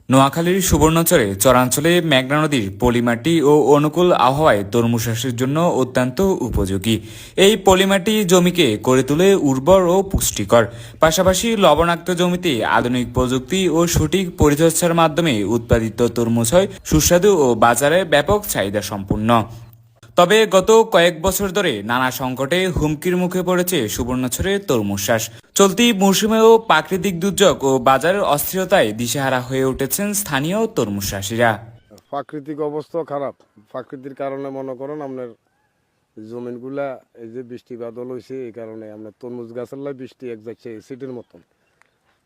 নোয়াখালীর সুবর্ণচরে চরাঞ্চলে মেঘনা নদীর পলিমাটি ও অনুকূল আবহাওয়ায় তরমুজ চাষের জন্য অত্যন্ত উপযোগী। এই পলিমাটি জমিকে করে তোলে উর্বর ও পুষ্টিকর। পাশাপাশি লবণাক্ত জমিতে আধুনিক প্রযুক্তি ও সঠিক পরিচর্যার মাধ্যমে উৎপাদিত তরমুজ হয় সুস্বাদু ও বাজারে ব্যাপক চাহিদা সম্পন্ন। তবে গত কয়েক বছর ধরে নানা সংকটে হুমকির মুখে পড়েছে সুবর্ণচরের তরমুজ চাষ। চলতি মৌসুমেও প্রাকৃতিক দুর্যোগ ও বাজারের অস্থিরতায় দিশেহারা হয়ে উঠেছেন স্থানীয় তরমুজ চাষিরা। প্রাকৃতিক অবস্থা খারাপ। প্রাকৃতির কারণে মনে করেন আপনার জমিনগুলা এই যে বৃষ্টি বাদল হয়েছে, এই কারণে আপনার তরমুজ গাছের লাই বৃষ্টি এক যাচ্ছে সিটির মতন।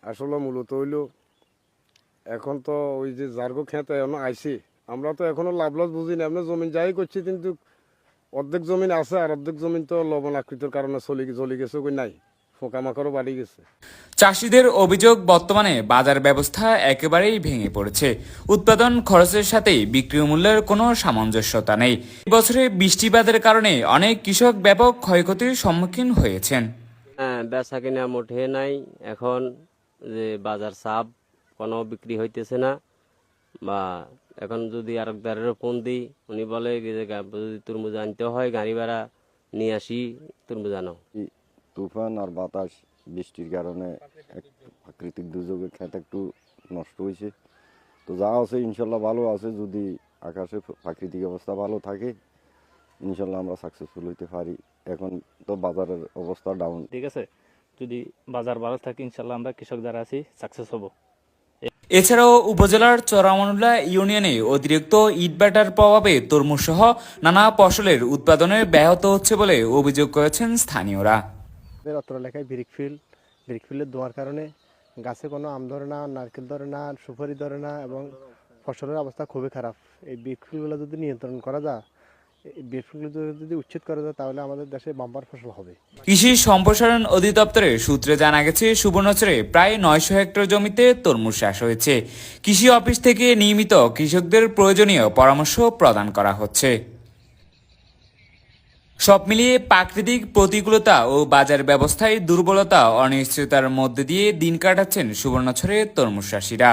আসলে মূলত হইল এখন তো ওই যে জার্গো খেতে এখনো আইসি, আমরা তো এখনো লাভ লস বুঝি না। আমরা জমিন যাই করছি, কিন্তু অর্ধেক জমিন আছে আর অর্ধেক জমিন তো লবণ আকৃতির কারণে চলে গেছে, কই নাই পোকামাকড়ও বাড়ি গেছে। চাষিদের অভিযোগ, বর্তমানে বাজার ব্যবস্থা একেবারেই ভেঙে পড়েছে। উৎপাদন খরচের সাথে বিক্রি মূল্যের কোনো সামঞ্জস্যতা নেই। বছরে বৃষ্টিপাতের কারণে অনেক কৃষক ব্যাপক ক্ষয়ক্ষতির সম্মুখীন হয়েছেন। বেচা কিনা মোটে নাই। এখন যে বাজার চাপ, কোনো বিক্রি হইতেছে না। বা এখন যদি আরেকদারেরও ফোন দিই, উনি বলে যে যদি তরমুজ আনতে হয় গাড়ি ভাড়া নিয়ে আসি তরমুজ আনো। তুফান আর বাতাস বৃষ্টির কারণে প্রাকৃতিক দুর্যোগের ক্ষেত একটু নষ্ট হয়েছে। তো যা আছে ইনশাল্লাহ ভালো আছে। যদি আকাশে প্রাকৃতিক অবস্থা ভালো থাকে ইনশাল্লাহ আমরা সাকসেসফুল হইতে পারি। এখন তো বাজারের অবস্থা ডাউন। ঠিক আছে, যদি বাজার ভালো থাকে ইনশাল্লাহ আমরা কৃষক যারা আছি সাকসেস হব। এছাড়াও উপজেলার চরামনুল্লাহ ইউনিয়নে অতিরিক্ত ইটভাটার প্রভাবে তরমুজ সহ নানা ফসলের উৎপাদনে ব্যাহত হচ্ছে বলে অভিযোগ করেছেন স্থানীয়রা। অত্র এলাকায় ব্রিকফিল্ডের দেওয়ার কারণে গাছে কোনো আম ধরে না, নারকেল ধরে না, সুপারি ধরে না এবং ফসলের অবস্থা খুবই খারাপ। এই ব্রিকফিল্ডগুলো যদি নিয়ন্ত্রণ করা যায়, এই ব্রিকফিল্ডগুলো যদি উচ্ছেদ করা যায়, তাহলে আমাদের দেশে বাম্পার ফসল হবে। কৃষি সম্প্রসারণ অধিদপ্তরের সূত্রে জানা গেছে, সুবর্ণচরে প্রায় 900 হেক্টর জমিতে তরমুজ চাষ হয়েছে। কৃষি অফিস থেকে নিয়মিত কৃষকদের প্রয়োজনীয় পরামর্শ প্রদান করা হচ্ছে। সব মিলিয়ে প্রাকৃতিক প্রতিকূলতা ও বাজার ব্যবস্থায় দুর্বলতা, অনিশ্চয়তার মধ্যে দিয়ে দিন কাটাচ্ছেন সুবর্ণচরের তরমুজ চাষিরা।